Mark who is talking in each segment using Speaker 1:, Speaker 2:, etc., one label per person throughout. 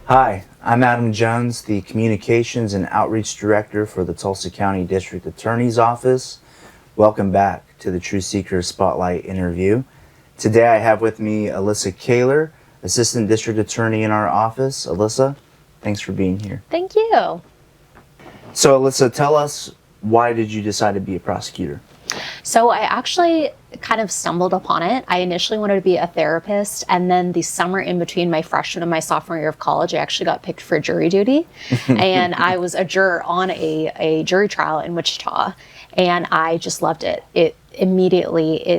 Speaker 1: Hi, I'm Adam Jones, the Communications and Outreach Director for the Tulsa County District Attorney's Office. Welcome back to the True Seeker Spotlight interview. Today I have with me Elyssa Kohler, Assistant District Attorney in our office. Elyssa, thanks for being here.
Speaker 2: Thank you.
Speaker 1: So Elyssa, tell us, why did you decide to be a prosecutor?
Speaker 2: So I actually kind of stumbled upon it. I initially wanted to be a therapist, and then the summer in between my freshman and my sophomore year of college, I actually got picked for jury duty. And I was a juror on a jury trial in Wichita, and I just loved it. It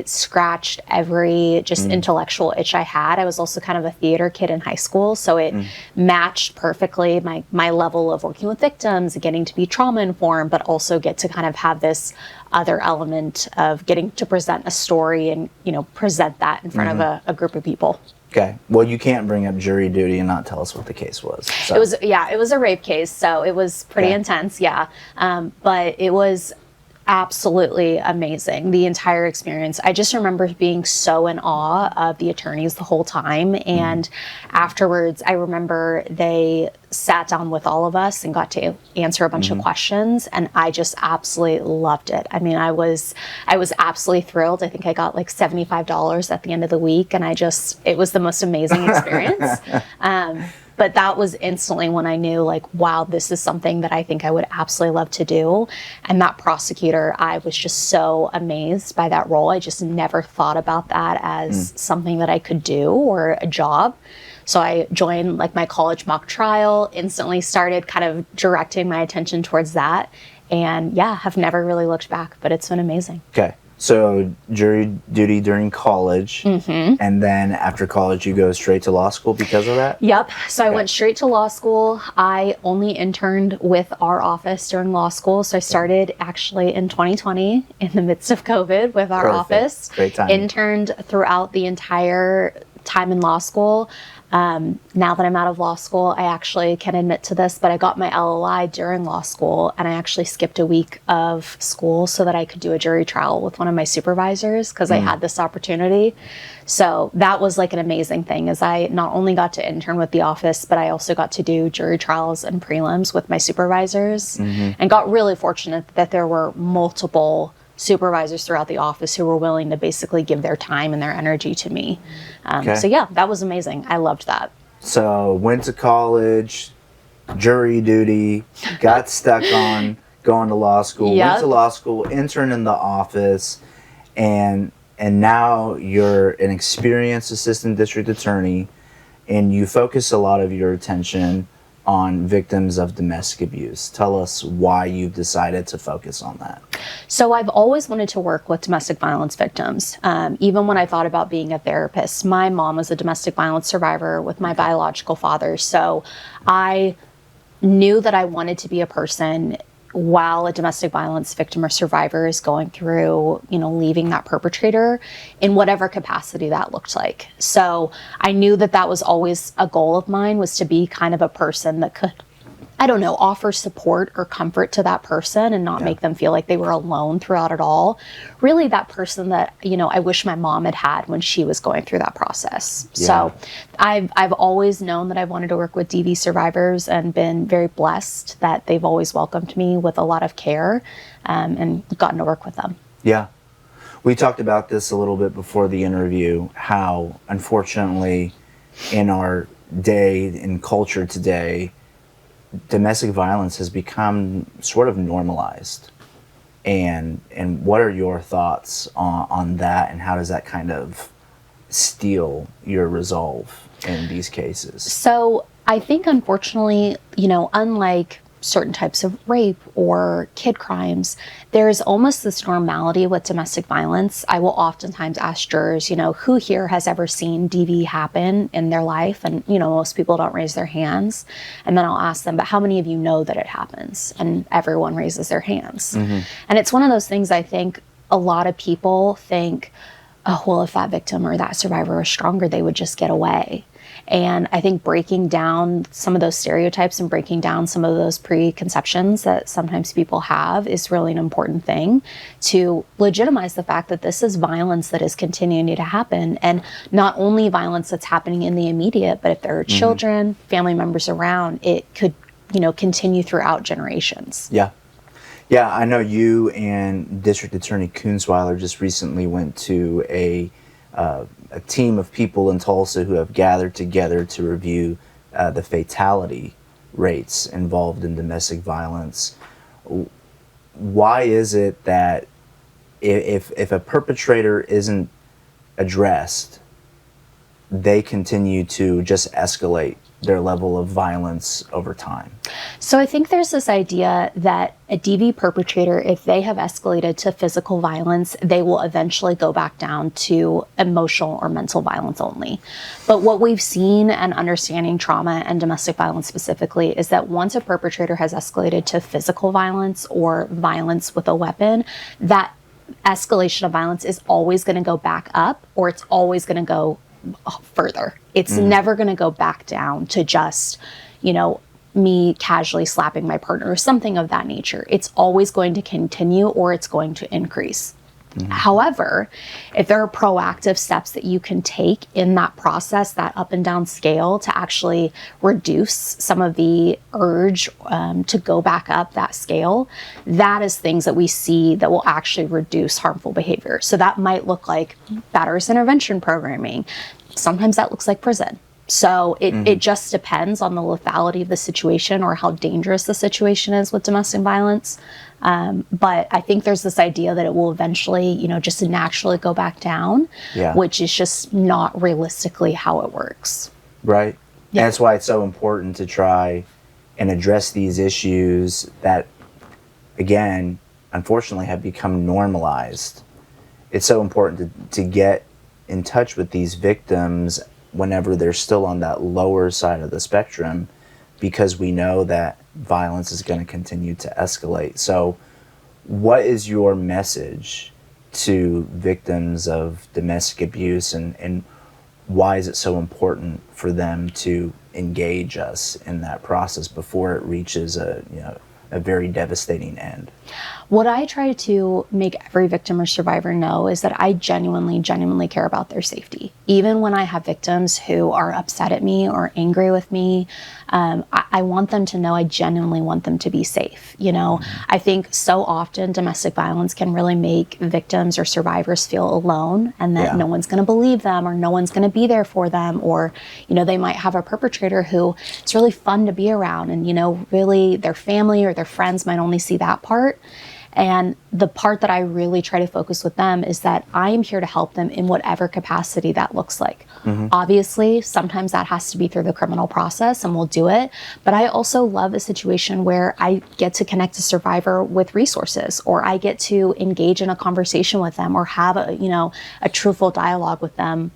Speaker 2: scratched every intellectual itch I had. I was also kind of a theater kid in high school, so it matched perfectly my level of working with victims, getting to be trauma informed, but also get to kind of have this other element of getting to present a story and, present that in front of a group of people.
Speaker 1: Okay. Well, you can't bring up jury duty and not tell us what the case was. So.
Speaker 2: It was a rape case, so it was pretty intense, but it was absolutely amazing, the entire experience. I just remember being so in awe of the attorneys the whole time, and afterwards I remember they sat down with all of us and got to answer a bunch of questions, and I just absolutely loved it. I mean, I was absolutely thrilled. I think I got like $75 at the end of the week, and it was the most amazing experience. But that was instantly when I knew, like, wow, this is something that I think I would absolutely love to do. And that prosecutor, I was just so amazed by that role. I just never thought about that as something that I could do or a job. So I joined like my college mock trial, instantly started kind of directing my attention towards that. And have never really looked back, but it's been amazing.
Speaker 1: Okay. So jury duty during college, and then after college you go straight to law school because of that?
Speaker 2: Yep. So I went straight to law school. I only interned with our office during law school. So I started actually in 2020 in the midst of COVID with our office.
Speaker 1: Great time.
Speaker 2: Interned throughout the entire time in law school. Now that I'm out of law school, I actually can admit to this, but I got my LLI during law school, and I actually skipped a week of school so that I could do a jury trial with one of my supervisors because I had this opportunity. So that was like an amazing thing, as I not only got to intern with the office, but I also got to do jury trials and prelims with my supervisors, and got really fortunate that there were multiple supervisors throughout the office who were willing to basically give their time and their energy to me. So that was amazing. I loved that.
Speaker 1: So went to college, jury duty, got stuck on going to law school, went to law school, interned in the office, and now you're an experienced assistant district attorney, and you focus a lot of your attention on victims of domestic abuse. Tell us why you've decided to focus on that.
Speaker 2: So I've always wanted to work with domestic violence victims. Even when I thought about being a therapist, my mom was a domestic violence survivor with my biological father. So I knew that I wanted to be a person while a domestic violence victim or survivor is going through, leaving that perpetrator in whatever capacity that looked like. So I knew that was always a goal of mine, was to be kind of a person that could, offer support or comfort to that person and not make them feel like they were alone throughout it all. Really that person that, I wish my mom had when she was going through that process. Yeah. So I've always known that I wanted to work with DV survivors, and been very blessed that they've always welcomed me with a lot of care, and gotten to work with them.
Speaker 1: Yeah. We talked about this a little bit before the interview, how unfortunately in our day, in culture today, domestic violence has become sort of normalized. And what are your thoughts on that, and how does that kind of steal your resolve in these cases?
Speaker 2: So I think, unfortunately, unlike certain types of rape or kid crimes, there's almost this normality with domestic violence. I will oftentimes ask jurors, who here has ever seen DV happen in their life? And, most people don't raise their hands. And then I'll ask them, but how many of you know that it happens? And everyone raises their hands. And it's one of those things, I think a lot of people think, oh, well, if that victim or that survivor was stronger, they would just get away. And I think breaking down some of those stereotypes and breaking down some of those preconceptions that sometimes people have is really an important thing to legitimize the fact that this is violence that is continuing to happen. And not only violence that's happening in the immediate, but if there are children, family members around, it could, continue throughout generations.
Speaker 1: Yeah. Yeah, I know you and District Attorney Kunzweiler just recently went to a team of people in Tulsa who have gathered together to review the fatality rates involved in domestic violence. Why is it that if a perpetrator isn't addressed, they continue to just escalate their level of violence over time?
Speaker 2: So I think there's this idea that a DV perpetrator, if they have escalated to physical violence, they will eventually go back down to emotional or mental violence only. But what we've seen and understanding trauma and domestic violence specifically is that once a perpetrator has escalated to physical violence or violence with a weapon, that escalation of violence is always going to go back up, or it's always going to go further. It's never going to go back down to just, me casually slapping my partner or something of that nature. It's always going to continue, or it's going to increase. However, if there are proactive steps that you can take in that process, that up and down scale, to actually reduce some of the urge to go back up that scale, that is things that we see that will actually reduce harmful behavior. So that might look like batterers intervention programming. Sometimes that looks like prison. So it just depends on the lethality of the situation or how dangerous the situation is with domestic violence. But I think there's this idea that it will eventually, just naturally go back down, which is just not realistically how it works.
Speaker 1: Right. Yeah. And that's why it's so important to try and address these issues that, again, unfortunately have become normalized. It's so important to get in touch with these victims whenever they're still on that lower side of the spectrum, because we know that violence is going to continue to escalate. So what is your message to victims of domestic abuse, and why is it so important for them to engage us in that process before it reaches a very devastating end?
Speaker 2: What I try to make every victim or survivor know is that I genuinely care about their safety. Even when I have victims who are upset at me or angry with me, I want them to know I genuinely want them to be safe. I think so often domestic violence can really make victims or survivors feel alone, and that no one's going to believe them, or no one's going to be there for them, or, they might have a perpetrator who it's really fun to be around, and, really their family or their friends might only see that part. And the part that I really try to focus with them is that I am here to help them in whatever capacity that looks like. Obviously, sometimes that has to be through the criminal process, and we'll do it. But I also love a situation where I get to connect a survivor with resources, or I get to engage in a conversation with them, or have a truthful dialogue with them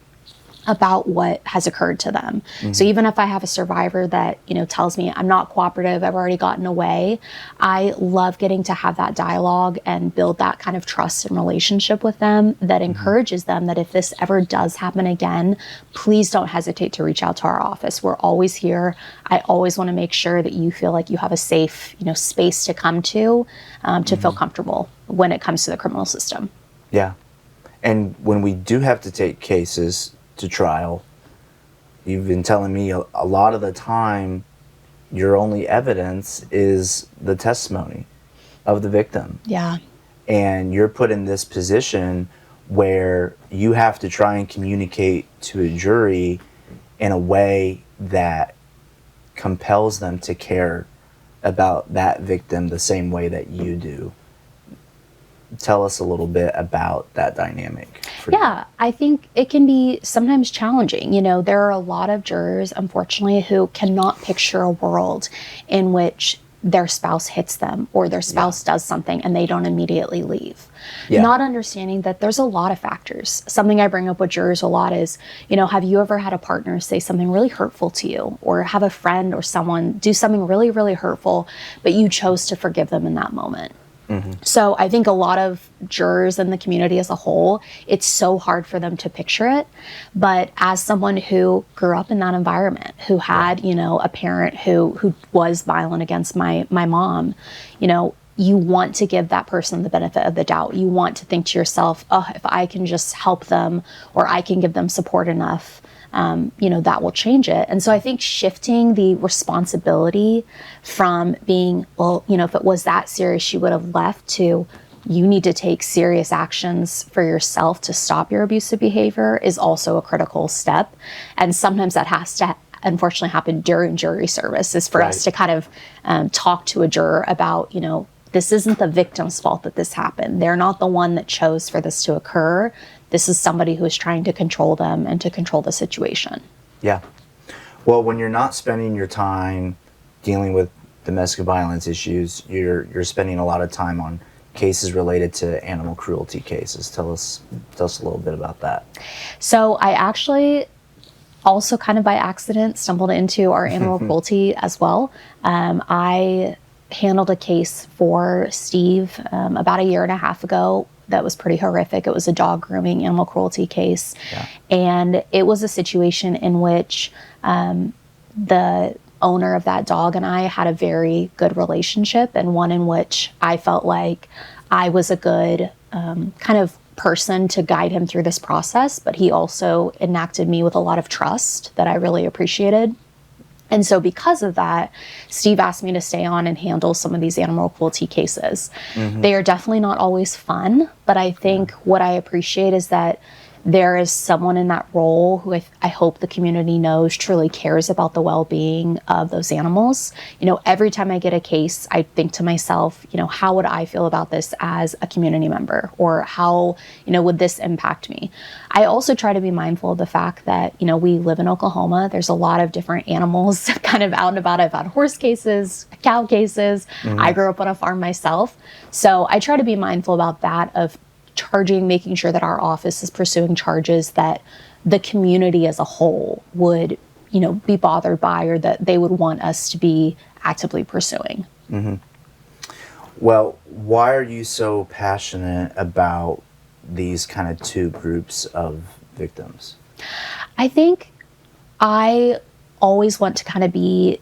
Speaker 2: about what has occurred to them. So even if I have a survivor that, tells me I'm not cooperative, I've already gotten away, I love getting to have that dialogue and build that kind of trust and relationship with them that encourages them that if this ever does happen again, please don't hesitate to reach out to our office. We're always here. I always want to make sure that you feel like you have a safe, space to come to feel comfortable when it comes to the criminal system.
Speaker 1: Yeah. And when we do have to take cases to trial, you've been telling me a lot of the time your only evidence is the testimony of the victim.
Speaker 2: Yeah.
Speaker 1: And you're put in this position where you have to try and communicate to a jury in a way that compels them to care about that victim the same way that you do. Tell us a little bit about that dynamic.
Speaker 2: Yeah, I think it can be sometimes challenging. There are a lot of jurors, unfortunately, who cannot picture a world in which their spouse hits them or their spouse does something and they don't immediately leave. Not understanding that there's a lot of factors. Something I bring up with jurors a lot is, have you ever had a partner say something really hurtful to you, or have a friend or someone do something really, really hurtful, but you chose to forgive them in that moment? So I think a lot of jurors in the community as a whole, it's so hard for them to picture it. But as someone who grew up in that environment, who had, you know, a parent who was violent against my mom, you know, you want to give that person the benefit of the doubt. You want to think to yourself, oh, if I can just help them or I can give them support enough, you know, that will change it. And so I think shifting the responsibility from being, well, you know, if it was that serious, she would have left, to you need to take serious actions for yourself to stop your abusive behavior is also a critical step. And sometimes that has to unfortunately happen during jury service, is for us to kind of talk to a juror about, you know, this isn't the victim's fault that this happened. They're not the one that chose for this to occur. This is somebody who is trying to control them and to control the situation.
Speaker 1: Yeah. Well, when you're not spending your time dealing with domestic violence issues, you're spending a lot of time on cases related to animal cruelty cases. Tell us a little bit about that.
Speaker 2: So I actually also kind of by accident stumbled into our animal cruelty as well. I handled a case for Steve about a year and a half ago that was pretty horrific. It was a dog grooming animal cruelty case. Yeah. And it was a situation in which the owner of that dog and I had a very good relationship, and one in which I felt like I was a good kind of person to guide him through this process, but he also enacted me with a lot of trust that I really appreciated. And so because of that, Steve asked me to stay on and handle some of these animal cruelty cases. They are definitely not always fun, but I think what I appreciate is that there is someone in that role who I hope the community knows truly cares about the well-being of those animals. You know, every time I get a case, I think to myself, you know, how would I feel about this as a community member? Or how, you know, would this impact me? I also try to be mindful of the fact that, you know, we live in Oklahoma. There's a lot of different animals kind of out and about. I've had horse cases, cow cases. I grew up on a farm myself. So I try to be mindful about that, of making sure that our office is pursuing charges that the community as a whole would, you know, be bothered by, or that they would want us to be actively pursuing.
Speaker 1: Well, why are you so passionate about these kind of two groups of victims?
Speaker 2: I think I always want to kind of be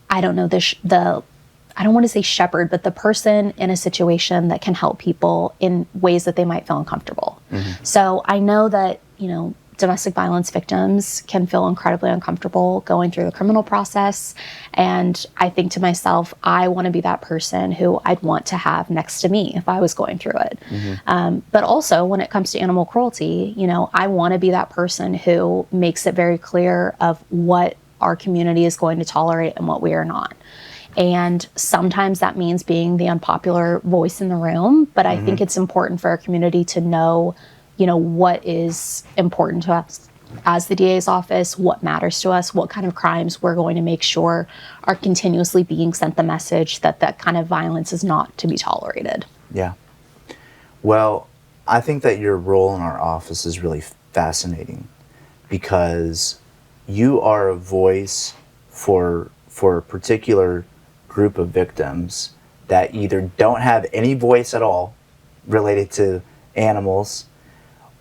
Speaker 2: I don't want to say shepherd, but the person in a situation that can help people in ways that they might feel uncomfortable. So I know that, you know, domestic violence victims can feel incredibly uncomfortable going through the criminal process. And I think to myself, I want to be that person who I'd want to have next to me if I was going through it. But also when it comes to animal cruelty, you know, I want to be that person who makes it very clear of what our community is going to tolerate and what we are not. And sometimes that means being the unpopular voice in the room, but I think it's important for our community to know, you know, what is important to us as the DA's office, what matters to us, what kind of crimes we're going to make sure are continuously being sent the message that that kind of violence is not to be tolerated.
Speaker 1: Yeah. Well, I think that your role in our office is really fascinating, because you are a voice for a particular group of victims that either don't have any voice at all related to animals,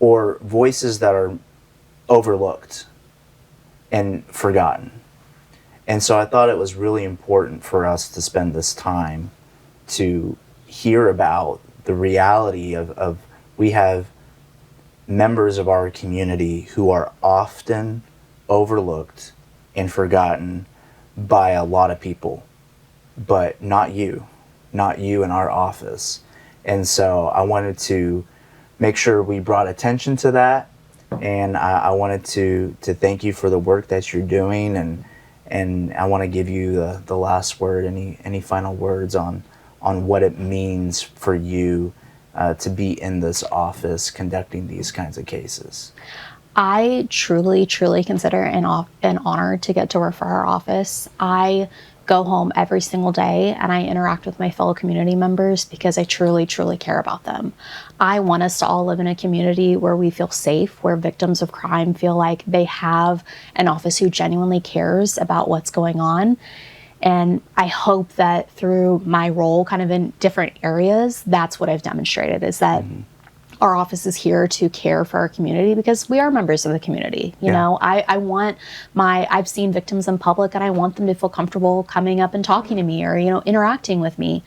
Speaker 1: or voices that are overlooked and forgotten. And so I thought it was really important for us to spend this time to hear about the reality of we have members of our community who are often overlooked and forgotten by a lot of people, but not you in our office. And so I wanted to make sure we brought attention to that, and I wanted to thank you for the work that you're doing, and I want to give you the last word. Any final words on what it means for you to be in this office conducting these kinds of cases?
Speaker 2: I truly, truly consider it an honor to get to work for our office. I go home every single day and I interact with my fellow community members because I truly, truly care about them. I want us to all live in a community where we feel safe, where victims of crime feel like they have an office who genuinely cares about what's going on. And I hope that through my role kind of in different areas, that's what I've demonstrated, is that our office is here to care for our community because we are members of the community. You know, I want I've seen victims in public and I want them to feel comfortable coming up and talking to me or, you know, interacting with me.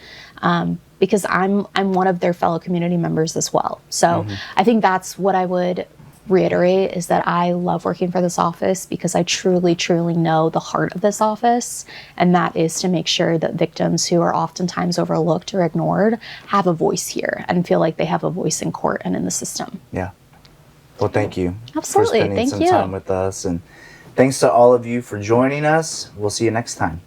Speaker 2: Because I'm one of their fellow community members as well. So I think that's what I would reiterate, is that I love working for this office because I truly, truly know the heart of this office, and that is to make sure that victims who are oftentimes overlooked or ignored have a voice here and feel like they have a voice in court and in the system.
Speaker 1: Yeah. Well, thank you.
Speaker 2: Absolutely.
Speaker 1: For spending
Speaker 2: Thank
Speaker 1: some
Speaker 2: you.
Speaker 1: time with us. And thanks to all of you for joining us. We'll see you next time.